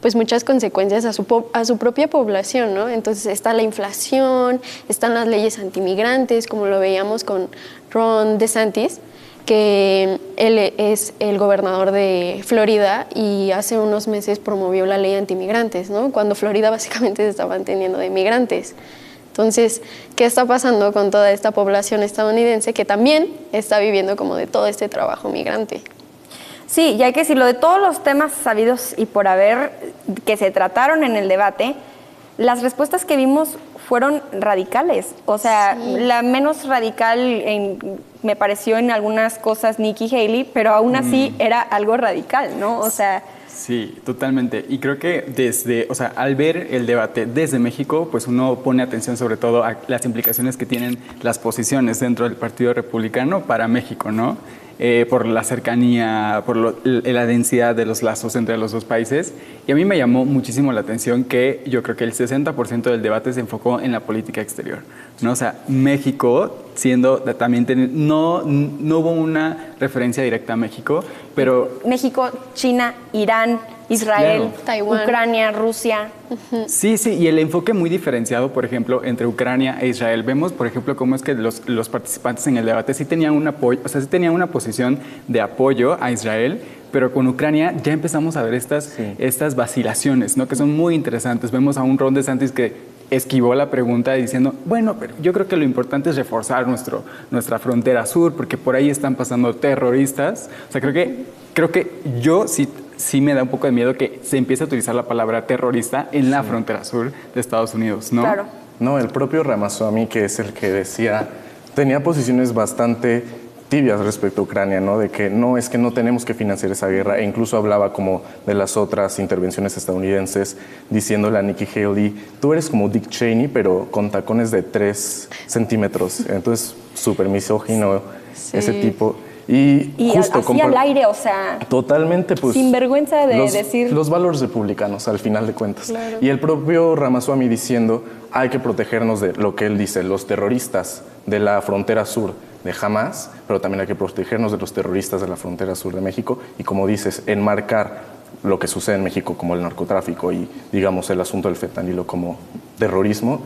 pues muchas consecuencias a su propia población, ¿no? Entonces está la inflación, están las leyes antimigrantes, como lo veíamos con Ron DeSantis, que él es el gobernador de Florida y hace unos meses promovió la ley antimigrantes, ¿no? Cuando Florida básicamente se está manteniendo de migrantes. Entonces, ¿qué está pasando con toda esta población estadounidense que también está viviendo como de todo este trabajo migrante? Sí, y hay que decirlo, de todos los temas sabidos y por haber que se trataron en el debate, las respuestas que vimos fueron radicales. O sea, la menos radical me pareció en algunas cosas Nikki Haley, pero aún así era algo radical, ¿no? O sea... Sí, totalmente. Y creo que al ver el debate desde México, pues uno pone atención sobre todo a las implicaciones que tienen las posiciones dentro del Partido Republicano para México, ¿no? Por la cercanía, por la densidad de los lazos entre los dos países. Y a mí me llamó muchísimo la atención que yo creo que el 60% del debate se enfocó en la política exterior, ¿no? O sea, México siendo también, no hubo una referencia directa a México, pero... México, China, Irán, Israel, claro. Taiwán, Ucrania, Rusia. Sí, y el enfoque muy diferenciado, por ejemplo, entre Ucrania e Israel. Vemos, por ejemplo, cómo es que los participantes en el debate sí tenían un apoyo, o sea, sí tenían una posición de apoyo a Israel, pero con Ucrania ya empezamos a ver estas vacilaciones, ¿no? Que son muy interesantes. Vemos a un Ron DeSantis que esquivó la pregunta diciendo, bueno, pero yo creo que lo importante es reforzar nuestra frontera sur, porque por ahí están pasando terroristas. O sea, creo que yo, si sí me da un poco de miedo que se empiece a utilizar la palabra terrorista en la frontera sur de Estados Unidos, ¿no? Claro. No, el propio Ramaswamy, que es el que decía, tenía posiciones bastante tibias respecto a Ucrania, ¿no? De que no tenemos que financiar esa guerra, e incluso hablaba como de las otras intervenciones estadounidenses, diciéndole a Nikki Haley, tú eres como Dick Cheney, pero con tacones de 3 centímetros. Entonces, súper misógino, ese tipo. Y justo así al aire, o sea... Totalmente, pues... Sin vergüenza de decir... Los valores republicanos, al final de cuentas. Claro. Y el propio Ramaswamy diciendo, hay que protegernos de lo que él dice, los terroristas de la frontera sur de Hamas, pero también hay que protegernos de los terroristas de la frontera sur de México. Y como dices, enmarcar lo que sucede en México como el narcotráfico y, digamos, el asunto del fentanilo como terrorismo.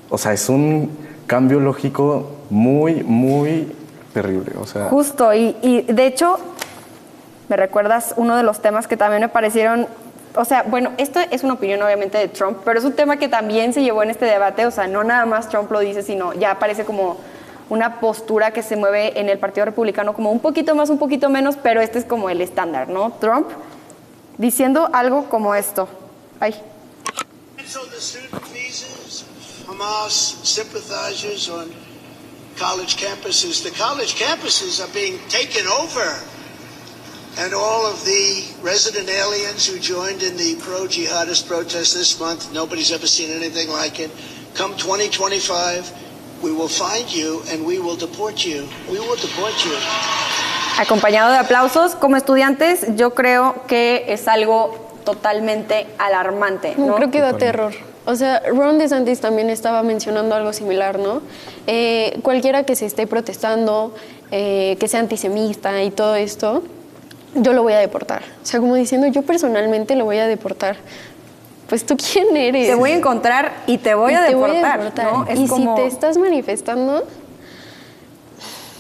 O sea, es un cambio lógico muy, muy... terrible, o sea... Justo, y de hecho, me recuerdas uno de los temas que también me parecieron... O sea, bueno, esto es una opinión obviamente de Trump, pero es un tema que también se llevó en este debate, o sea, no nada más Trump lo dice, sino ya parece como una postura que se mueve en el Partido Republicano como un poquito más, un poquito menos, pero este es como el estándar, ¿no? Trump diciendo algo como esto. Ay. Hamas sympathizers on college campuses. The college campuses are being taken over. And all of the resident aliens who joined in the pro-jihadist protest this month, nobody's ever seen anything like it. Come 2025, we will find you and we will deport you. We will deport you. Acompañado de aplausos. Como estudiantes, yo creo que es algo totalmente alarmante, ¿no? Creo que da terror. O sea, Ron DeSantis también estaba mencionando algo similar, ¿no? Cualquiera que se esté protestando, que sea antisemita y todo esto, yo lo voy a deportar. O sea, como diciendo, yo personalmente lo voy a deportar. Pues, ¿tú quién eres? Te voy a encontrar y te voy a deportar, ¿no? Es como... si te estás manifestando,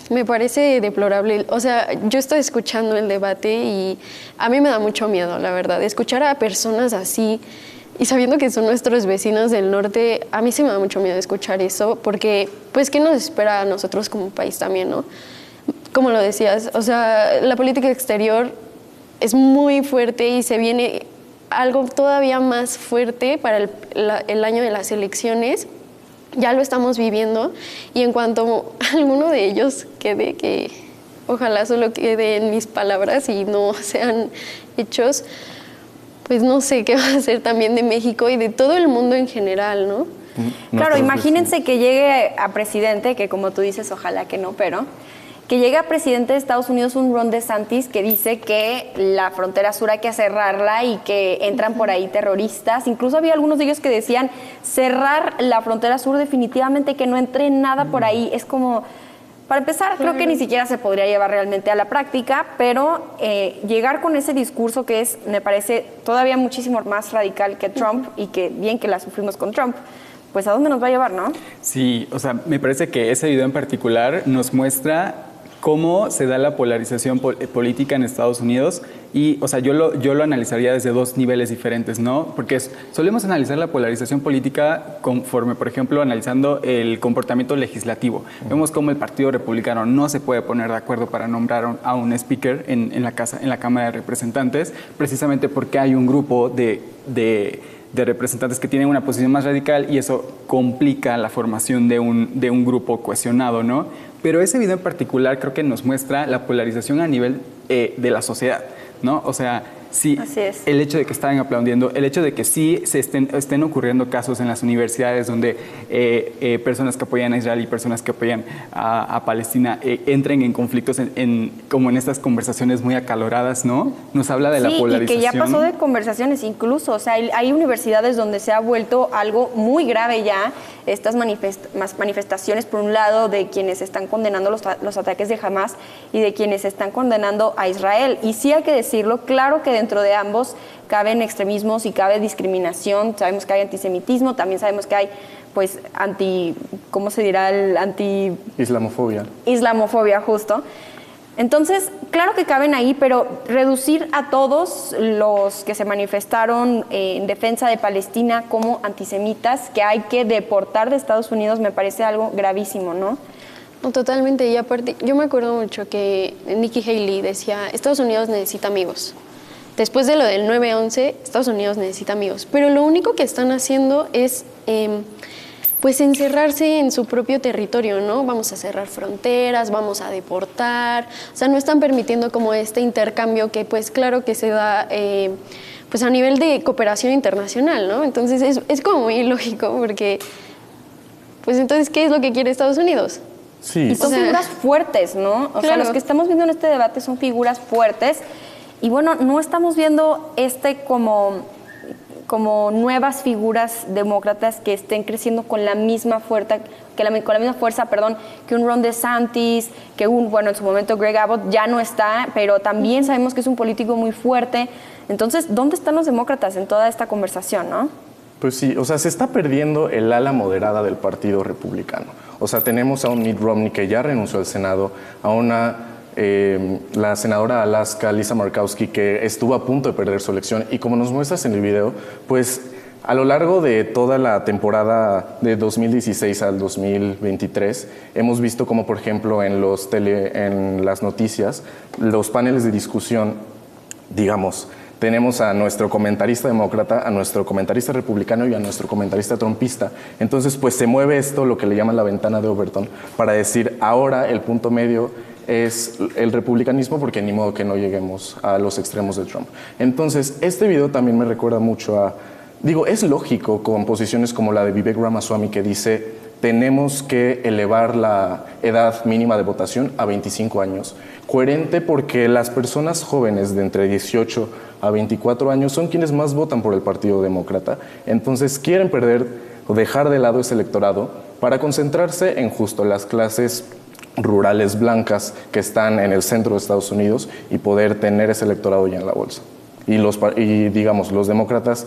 me parece deplorable. O sea, yo estoy escuchando el debate y a mí me da mucho miedo, la verdad. Escuchar a personas así... Y sabiendo que son nuestros vecinos del norte, a mí sí me da mucho miedo escuchar eso, porque, pues, ¿qué nos espera a nosotros como país también, no? Como lo decías, o sea, la política exterior es muy fuerte y se viene algo todavía más fuerte para el año de las elecciones. Ya lo estamos viviendo y en cuanto alguno de ellos quede, que ojalá solo quede en mis palabras y no sean hechos, pues no sé qué va a hacer también de México y de todo el mundo en general, ¿no? Claro, imagínense que llegue a presidente, que como tú dices, ojalá que no, pero que llegue a presidente de Estados Unidos un Ron DeSantis que dice que la frontera sur hay que cerrarla y que entran por ahí terroristas. Incluso había algunos de ellos que decían cerrar la frontera sur definitivamente, que no entre nada por ahí. Es como... Para empezar, creo que ni siquiera se podría llevar realmente a la práctica, pero llegar con ese discurso que es, me parece, todavía muchísimo más radical que Trump y que bien que la sufrimos con Trump, pues ¿a dónde nos va a llevar, no? Sí, o sea, me parece que ese video en particular nos muestra cómo se da la polarización política en Estados Unidos y, o sea, yo lo analizaría desde dos niveles diferentes, ¿no? Porque solemos analizar la polarización política conforme, por ejemplo, analizando el comportamiento legislativo. Vemos cómo el Partido Republicano no se puede poner de acuerdo para nombrar a un speaker en la Cámara de Representantes, precisamente porque hay un grupo de representantes que tienen una posición más radical y eso complica la formación de un grupo cohesionado, ¿no? Pero ese video en particular creo que nos muestra la polarización a nivel de la sociedad, ¿no? O sea, sí, el hecho de que estaban aplaudiendo, el hecho de que sí se estén ocurriendo casos en las universidades donde personas que apoyan a Israel y personas que apoyan a Palestina entren en conflictos como en estas conversaciones muy acaloradas, ¿no? Nos habla de la polarización. Sí, y que ya pasó de conversaciones incluso, o sea, hay universidades donde se ha vuelto algo muy grave ya, estas manifestaciones, por un lado, de quienes están condenando los ataques de Hamas y de quienes están condenando a Israel. Y sí hay que decirlo, claro que dentro de ambos caben extremismos y cabe discriminación, sabemos que hay antisemitismo, también sabemos que hay, pues, ¿cómo se dirá? Islamofobia. Islamofobia, justo. Entonces, claro que caben ahí, pero reducir a todos los que se manifestaron en defensa de Palestina como antisemitas, que hay que deportar de Estados Unidos, me parece algo gravísimo, ¿no? No, totalmente, y aparte, yo me acuerdo mucho que Nikki Haley decía, Estados Unidos necesita amigos. después de lo del 9/11, Estados Unidos necesita amigos. Pero lo único que están haciendo es pues encerrarse en su propio territorio, ¿no? Vamos a cerrar fronteras, vamos a deportar, o sea, no están permitiendo como este intercambio que pues claro que se da pues a nivel de cooperación internacional, ¿no? Entonces es como muy ilógico porque pues entonces, ¿qué es lo que quiere Estados Unidos? Sí. Y son figuras fuertes, ¿no? O sea, los que estamos viendo en este debate son figuras fuertes y bueno, no estamos viendo como nuevas figuras demócratas que estén creciendo con la misma fuerza, que un Ron DeSantis, que en su momento Greg Abbott ya no está, pero también sabemos que es un político muy fuerte. Entonces, ¿dónde están los demócratas en toda esta conversación, no? Pues sí, o sea, se está perdiendo el ala moderada del Partido Republicano. O sea, tenemos a un Mitt Romney que ya renunció al Senado, a la senadora de Alaska, Lisa Murkowski, que estuvo a punto de perder su elección. Y como nos muestras en el video, pues a lo largo de toda la temporada de 2016 al 2023, hemos visto como, por ejemplo, en las noticias, los paneles de discusión, digamos, tenemos a nuestro comentarista demócrata, a nuestro comentarista republicano y a nuestro comentarista trumpista. Entonces, pues se mueve esto, lo que le llaman la ventana de Overton, para decir, ahora el punto medio es el republicanismo, porque ni modo que no lleguemos a los extremos de Trump. Entonces, este video también me recuerda mucho es lógico con posiciones como la de Vivek Ramaswamy, que dice, tenemos que elevar la edad mínima de votación a 25 años. Coherente porque las personas jóvenes de entre 18 a 24 años son quienes más votan por el Partido Demócrata. Entonces quieren perder o dejar de lado ese electorado para concentrarse en justo las clases rurales blancas que están en el centro de Estados Unidos y poder tener ese electorado ya en la bolsa. Y digamos, los demócratas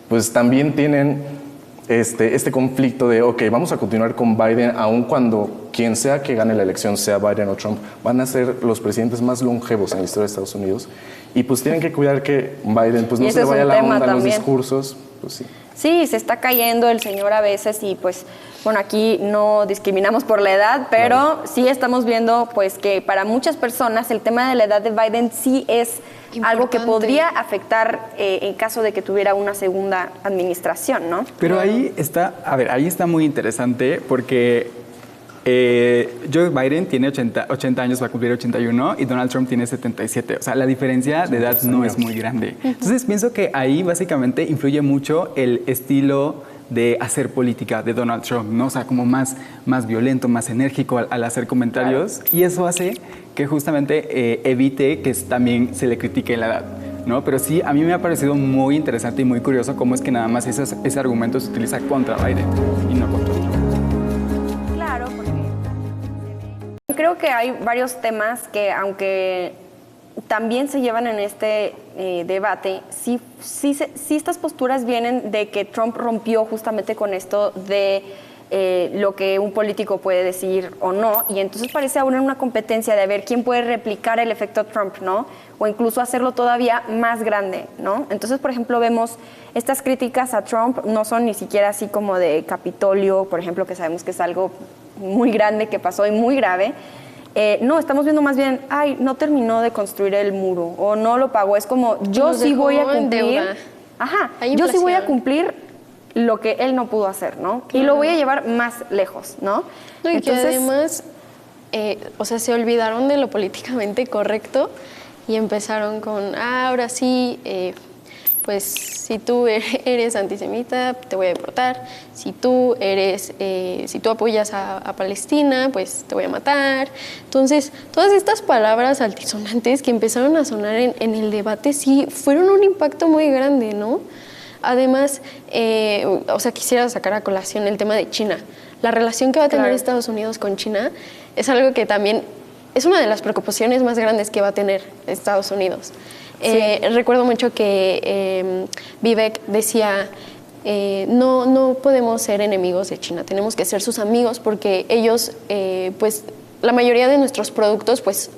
pues también tienen este conflicto de, ok, vamos a continuar con Biden, aun cuando quien sea que gane la elección, sea Biden o Trump, van a ser los presidentes más longevos en la historia de Estados Unidos. Y pues tienen que cuidar que Biden pues no se le vaya la onda en los discursos. Pues sí. Sí, se está cayendo el señor a veces y pues, bueno, aquí no discriminamos por la edad, pero sí estamos viendo pues que para muchas personas el tema de la edad de Biden sí es algo que podría afectar en caso de que tuviera una segunda administración, ¿no? Pero ahí está muy interesante porque Joe Biden tiene 80 años, va a cumplir 81 y Donald Trump tiene 77. O sea, la diferencia de edad no es muy grande. Entonces pienso que ahí básicamente influye mucho el estilo de hacer política de Donald Trump, ¿no? O sea, como más violento, más enérgico al hacer comentarios. Claro. Y eso hace que justamente evite que también se le critique la edad, ¿no? Pero sí, a mí me ha parecido muy interesante y muy curioso cómo es que nada más ese argumento se utiliza contra Biden y no contra Trump. Claro, porque creo que hay varios temas que, aunque también se llevan en este debate, sí estas posturas vienen de que Trump rompió justamente con esto de lo que un político puede decir o no, y entonces parece ahora una competencia de ver quién puede replicar el efecto Trump, ¿no? O incluso hacerlo todavía más grande, ¿no? Entonces, por ejemplo, vemos estas críticas a Trump, no son ni siquiera así como de Capitolio, por ejemplo, que sabemos que es algo muy grande que pasó y muy grave. No, estamos viendo más bien, no terminó de construir el muro o no lo pagó. Es como, yo sí voy a cumplir. Yo sí voy a cumplir lo que él no pudo hacer, ¿no? Claro. Y lo voy a llevar más lejos, ¿no? Y que además, se olvidaron de lo políticamente correcto y empezaron con, ahora sí, pues si tú eres antisemita, te voy a deportar. Si tú apoyas a Palestina, pues te voy a matar. Entonces, todas estas palabras altisonantes que empezaron a sonar en el debate sí fueron un impacto muy grande, ¿no? Además, quisiera sacar a colación el tema de China. La relación que va a tener Estados Unidos con China es algo que también es una de las preocupaciones más grandes que va a tener Estados Unidos. Sí. Recuerdo mucho que Vivek decía, no podemos ser enemigos de China, tenemos que ser sus amigos porque ellos, la mayoría de nuestros productos, pues,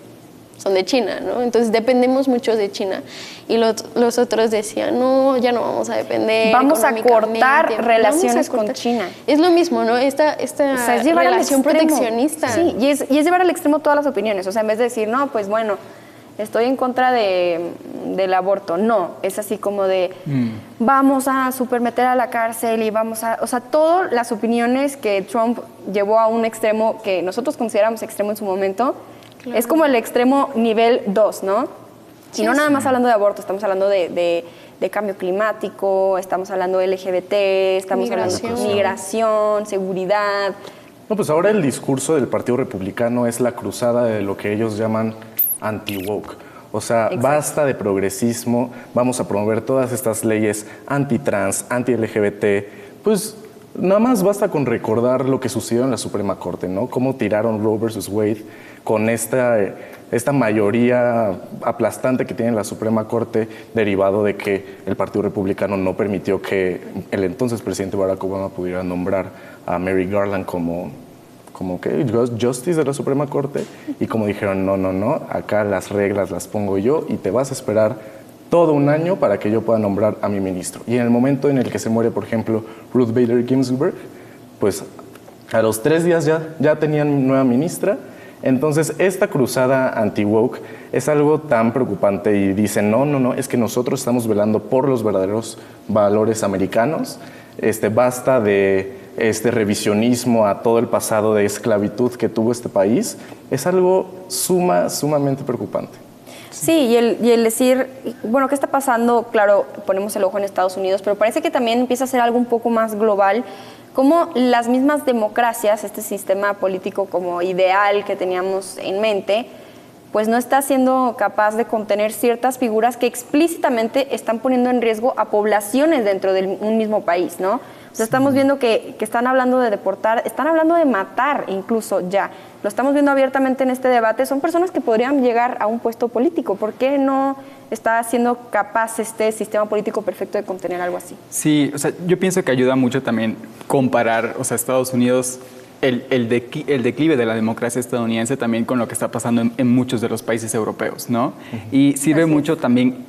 son de China, ¿no? Entonces dependemos mucho de China. Y los otros decían, no, ya no vamos a depender. Vamos a cortar relaciones con China. Es lo mismo, ¿no? Esta es relación proteccionista. Sí, y es llevar al extremo todas las opiniones. O sea, en vez de decir, no, pues bueno, estoy en contra del aborto. No, es así como de vamos a supermeter a la cárcel y vamos a... O sea, todas las opiniones que Trump llevó a un extremo que nosotros consideramos extremo en su momento, es como el extremo nivel 2, ¿no? Y no nada más hablando de aborto, estamos hablando de cambio climático, estamos hablando de LGBT, estamos hablando de migración, seguridad. No, pues ahora el discurso del Partido Republicano es la cruzada de lo que ellos llaman anti-woke. O sea, basta de progresismo, vamos a promover todas estas leyes anti-trans, anti-LGBT. Pues nada más basta con recordar lo que sucedió en la Suprema Corte, ¿no? Cómo tiraron Roe versus Wade con esta mayoría aplastante que tiene la Suprema Corte, derivado de que el Partido Republicano no permitió que el entonces presidente Barack Obama pudiera nombrar a Merrick Garland como que Justice de la Suprema Corte, y como dijeron, no, acá las reglas las pongo yo y te vas a esperar todo un año para que yo pueda nombrar a mi ministro. Y en el momento en el que se muere, por ejemplo, Ruth Bader Ginsburg, pues a los 3 días ya tenían nueva ministra. Entonces, esta cruzada anti-woke es algo tan preocupante y dicen, no, es que nosotros estamos velando por los verdaderos valores americanos, basta de este revisionismo a todo el pasado de esclavitud que tuvo este país. Es algo sumamente preocupante. Sí, y el decir, bueno, ¿qué está pasando? Claro, ponemos el ojo en Estados Unidos, pero parece que también empieza a ser algo un poco más global, como las mismas democracias, este sistema político como ideal que teníamos en mente, pues no está siendo capaz de contener ciertas figuras que explícitamente están poniendo en riesgo a poblaciones dentro de un mismo país, ¿no? O sea, estamos viendo que están hablando de deportar, están hablando de matar incluso ya. Lo estamos viendo abiertamente en este debate. Son personas que podrían llegar a un puesto político. ¿Por qué no está siendo capaz este sistema político perfecto de contener algo así? Sí, o sea, yo pienso que ayuda mucho también comparar, o sea, Estados Unidos, el declive de la democracia estadounidense también con lo que está pasando en muchos de los países europeos, ¿no? Y sirve mucho también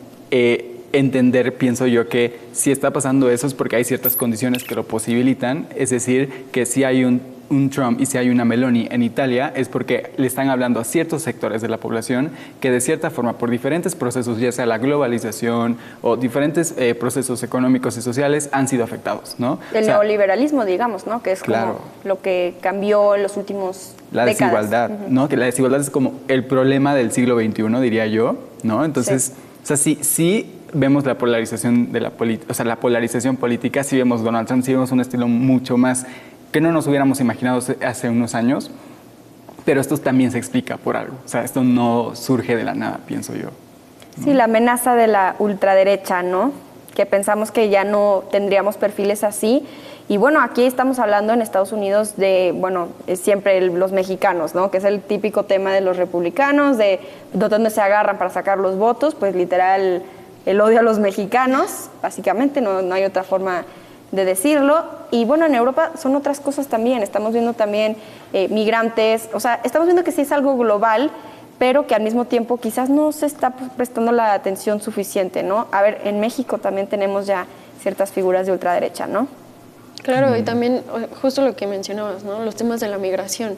entender, pienso yo, que si está pasando eso es porque hay ciertas condiciones que lo posibilitan, es decir, que si hay un Trump y si hay una Meloni en Italia es porque le están hablando a ciertos sectores de la población que de cierta forma por diferentes procesos, ya sea la globalización o diferentes procesos económicos y sociales, han sido afectados, ¿no? El neoliberalismo, digamos, ¿no? Que es como lo que cambió en los últimos décadas. Desigualdad, ¿no? Que la desigualdad es como el problema del siglo XXI, diría yo, ¿no? Entonces, o sea, sí vemos la polarización de la política, o sea, la polarización política, sí vemos Donald Trump, sí vemos un estilo mucho más que no nos hubiéramos imaginado hace unos años, pero esto también se explica por algo. O sea, esto no surge de la nada, pienso yo, ¿no? Sí, la amenaza de la ultraderecha, ¿no? Que pensamos que ya no tendríamos perfiles así. Y bueno, aquí estamos hablando en Estados Unidos de, bueno, siempre los mexicanos, ¿no? Que es el típico tema de los republicanos, de donde se agarran para sacar los votos, pues literal el odio a los mexicanos, básicamente, no hay otra forma de decirlo. Y bueno, en Europa son otras cosas también, estamos viendo también migrantes, o sea, estamos viendo que sí es algo global, pero que al mismo tiempo quizás no se está prestando la atención suficiente, ¿no? A ver, en México también tenemos ya ciertas figuras de ultraderecha, ¿no? Claro, y también justo lo que mencionabas, ¿no? Los temas de la migración.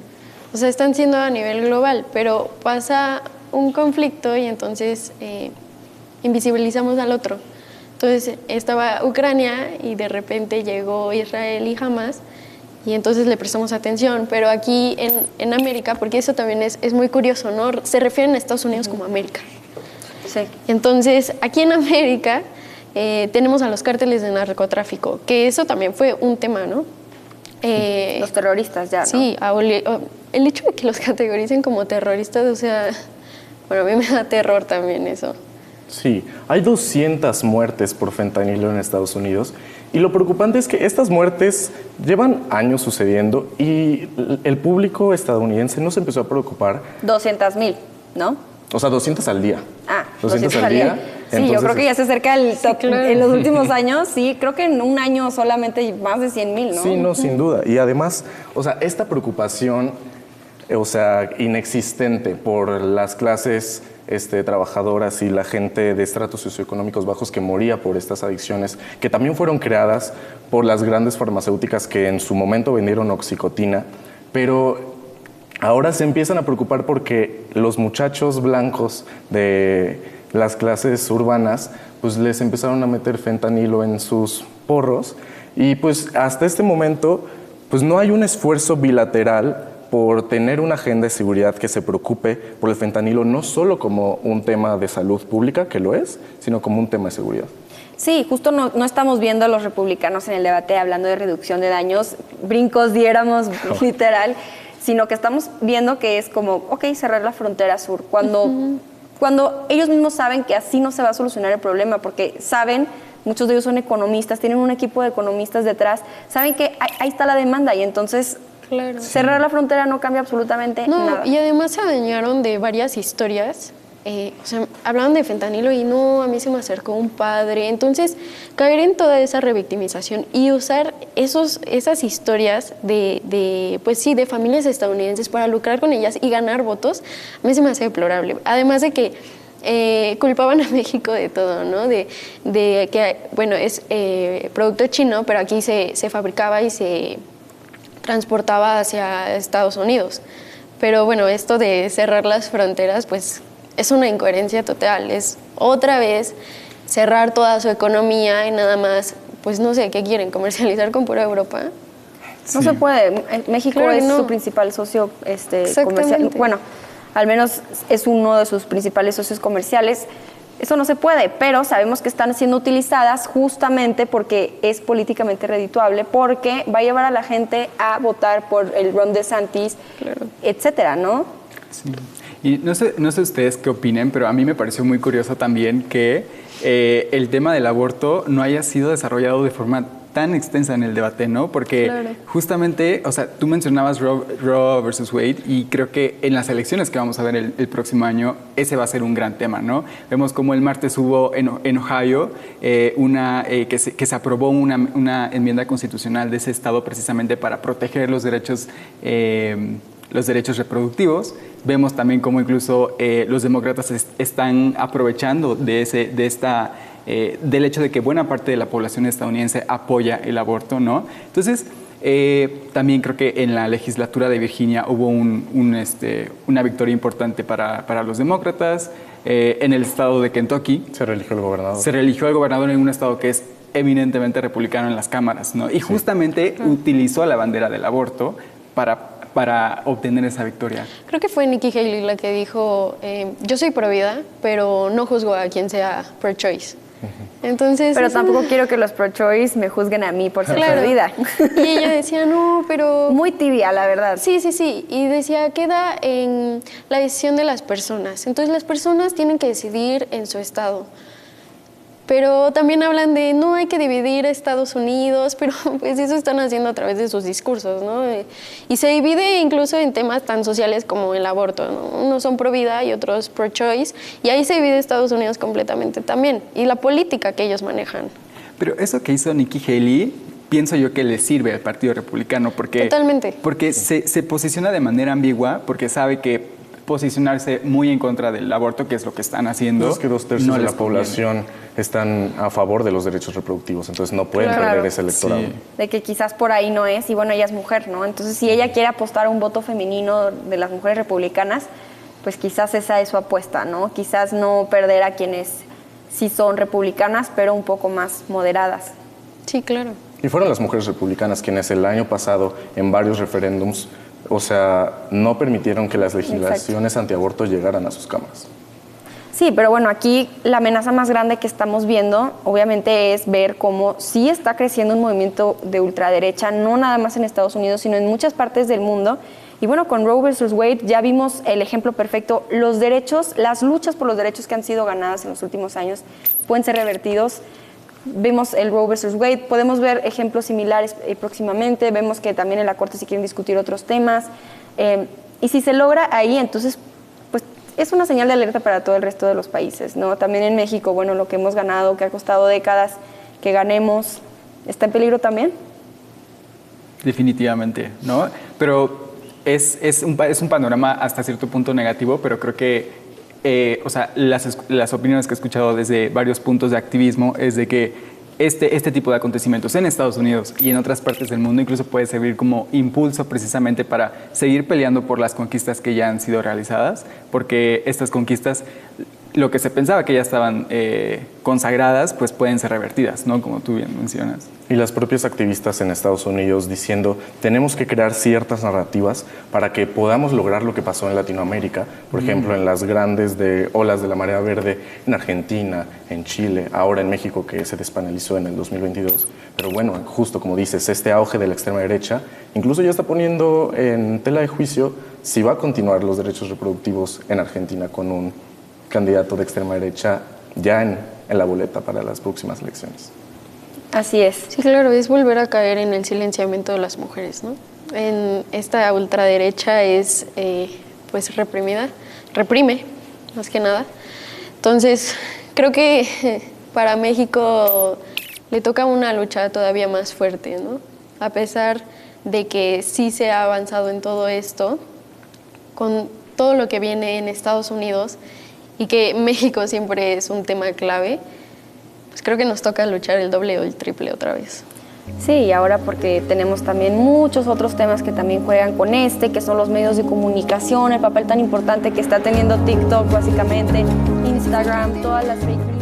O sea, están siendo a nivel global, pero pasa un conflicto y entonces invisibilizamos al otro. Entonces estaba Ucrania y de repente llegó Israel y Hamas y entonces le prestamos atención, pero aquí en América, porque eso también es muy curioso, ¿no? Se refieren a Estados Unidos como América. Sí. Entonces, aquí en América tenemos a los cárteles de narcotráfico, que eso también fue un tema, ¿no? Los terroristas ya, ¿no? Sí, el hecho de que los categoricen como terroristas, o sea, bueno, a mí me da terror también eso. Sí, hay 200 muertes por fentanilo en Estados Unidos y lo preocupante es que estas muertes llevan años sucediendo y el público estadounidense no se empezó a preocupar. 200,000, ¿no? O sea, 200 al día. Ah, 200 al día. Sí, Entonces, yo creo que ya se acerca el top. En los últimos años, sí, creo que en un año solamente más de 100,000, ¿no? Sí, no, sin duda. Y además, o sea, esta preocupación, o sea, inexistente por las clases trabajadoras y la gente de estratos socioeconómicos bajos que moría por estas adicciones, que también fueron creadas por las grandes farmacéuticas que en su momento vendieron oxicotina, pero ahora se empiezan a preocupar porque los muchachos blancos de las clases urbanas pues les empezaron a meter fentanilo en sus porros y pues hasta este momento pues no hay un esfuerzo bilateral por tener una agenda de seguridad que se preocupe por el fentanilo no solo como un tema de salud pública, que lo es, sino como un tema de seguridad. Sí, justo no estamos viendo a los republicanos en el debate hablando de reducción de daños, brincos diéramos literal, sino que estamos viendo que es como, ok, cerrar la frontera sur, cuando ellos mismos saben que así no se va a solucionar el problema, porque saben, muchos de ellos son economistas, tienen un equipo de economistas detrás, saben que ahí está la demanda y entonces Claro. cerrar la frontera no cambia absolutamente nada. Y además se adueñaron de varias historias. O sea, hablaban de fentanilo y no, a mí se me acercó un padre. Entonces, caer en toda esa revictimización y usar esas historias pues sí, de familias estadounidenses para lucrar con ellas y ganar votos, a mí se me hace deplorable. Además de que culpaban a México de todo, ¿no? De que, bueno, es producto chino, pero aquí se fabricaba y se transportaba hacia Estados Unidos. Pero bueno, esto de cerrar las fronteras, pues es una incoherencia total. Es otra vez cerrar toda su economía y nada más, pues no sé, ¿qué quieren? ¿Comercializar con pura Europa? No se puede. México Claro que es no. su principal socio comercial. Bueno, al menos es uno de sus principales socios comerciales. Eso no se puede, pero sabemos que están siendo utilizadas justamente porque es políticamente redituable, porque va a llevar a la gente a votar por el Ron DeSantis, etcétera, ¿no? Sí. Y no sé ustedes qué opinen, pero a mí me pareció muy curioso también que el tema del aborto no haya sido desarrollado de forma tan extensa en el debate, ¿no? Porque justamente, o sea, tú mencionabas Roe versus Wade y creo que en las elecciones que vamos a ver el próximo año, ese va a ser un gran tema, ¿no? Vemos como el martes hubo en Ohio que se aprobó una enmienda constitucional de ese estado precisamente para proteger los derechos reproductivos. Vemos también cómo incluso los demócratas están aprovechando del hecho de que buena parte de la población estadounidense apoya el aborto, ¿no? Entonces, también creo que en la legislatura de Virginia hubo una victoria importante para los demócratas. En el estado de Kentucky se reeligió el gobernador. Se reeligió el gobernador en un estado que es eminentemente republicano en las cámaras, ¿no? Y justamente utilizó la bandera del aborto para obtener esa victoria. Creo que fue Nikki Haley la que dijo, yo soy pro vida, pero no juzgo a quien sea pro choice. Entonces, pero tampoco quiero que los pro-choice me juzguen a mí por ser Claro. perdida. Y ella decía, no, pero... Muy tibia, la verdad. Sí. Y decía, queda en la decisión de las personas. Entonces, las personas tienen que decidir en su estado. Pero también hablan de, no hay que dividir a Estados Unidos, pero pues eso están haciendo a través de sus discursos, ¿no? Y se divide incluso en temas tan sociales como el aborto, ¿no? Unos son pro vida y otros pro choice, y ahí se divide Estados Unidos completamente también, y la política que ellos manejan. Pero eso que hizo Nikki Haley, pienso yo que le sirve al Partido Republicano, porque, Totalmente. porque se posiciona de manera ambigua, porque sabe que posicionarse muy en contra del aborto, que es lo que están haciendo. Es que 2/3 de la población están a favor de los derechos reproductivos, entonces no pueden perder ese electorado. Sí. De que quizás por ahí no es, y bueno, ella es mujer, ¿no? Entonces, si ella quiere apostar a un voto femenino de las mujeres republicanas, pues quizás esa es su apuesta, ¿no? Quizás no perder a quienes sí son republicanas, pero un poco más moderadas. Sí, claro. Y fueron las mujeres republicanas quienes el año pasado, en varios referéndums, o sea, no permitieron que las legislaciones antiaborto llegaran a sus cámaras. Sí, pero bueno, aquí la amenaza más grande que estamos viendo, obviamente, es ver cómo sí está creciendo un movimiento de ultraderecha, no nada más en Estados Unidos, sino en muchas partes del mundo. Y bueno, con Roe versus Wade ya vimos el ejemplo perfecto. Los derechos, las luchas por los derechos que han sido ganadas en los últimos años pueden ser revertidos. Vemos el Roe versus Wade, podemos ver ejemplos similares próximamente, vemos que también en la Corte se quieren discutir otros temas. Y si se logra ahí, entonces pues es una señal de alerta para todo el resto de los países, ¿no? También en México, bueno, lo que hemos ganado, que ha costado décadas que ganemos, ¿está en peligro también? Definitivamente, ¿no? Pero es un panorama hasta cierto punto negativo, pero creo que, o sea, las opiniones que he escuchado desde varios puntos de activismo es de que este tipo de acontecimientos en Estados Unidos y en otras partes del mundo incluso puede servir como impulso precisamente para seguir peleando por las conquistas que ya han sido realizadas, porque estas conquistas, lo que se pensaba que ya estaban consagradas, pues pueden ser revertidas, ¿no? Como tú bien mencionas. Y las propias activistas en Estados Unidos diciendo, tenemos que crear ciertas narrativas para que podamos lograr lo que pasó en Latinoamérica, por ejemplo, en las grandes olas de la marea verde en Argentina, en Chile, ahora en México, que se despenalizó en el 2022. Pero bueno, justo como dices, este auge de la extrema derecha incluso ya está poniendo en tela de juicio si va a continuar los derechos reproductivos en Argentina con un candidato de extrema derecha ya en la boleta para las próximas elecciones. Así es. Sí, claro, es volver a caer en el silenciamiento de las mujeres, ¿no? En esta ultraderecha es, pues, reprime, más que nada. Entonces, creo que para México le toca una lucha todavía más fuerte, ¿no? A pesar de que sí se ha avanzado en todo esto, con todo lo que viene en Estados Unidos y que México siempre es un tema clave, pues creo que nos toca luchar el doble o el triple otra vez. Sí, y ahora porque tenemos también muchos otros temas que también juegan con que son los medios de comunicación, el papel tan importante que está teniendo TikTok básicamente, Instagram, todas las fake news.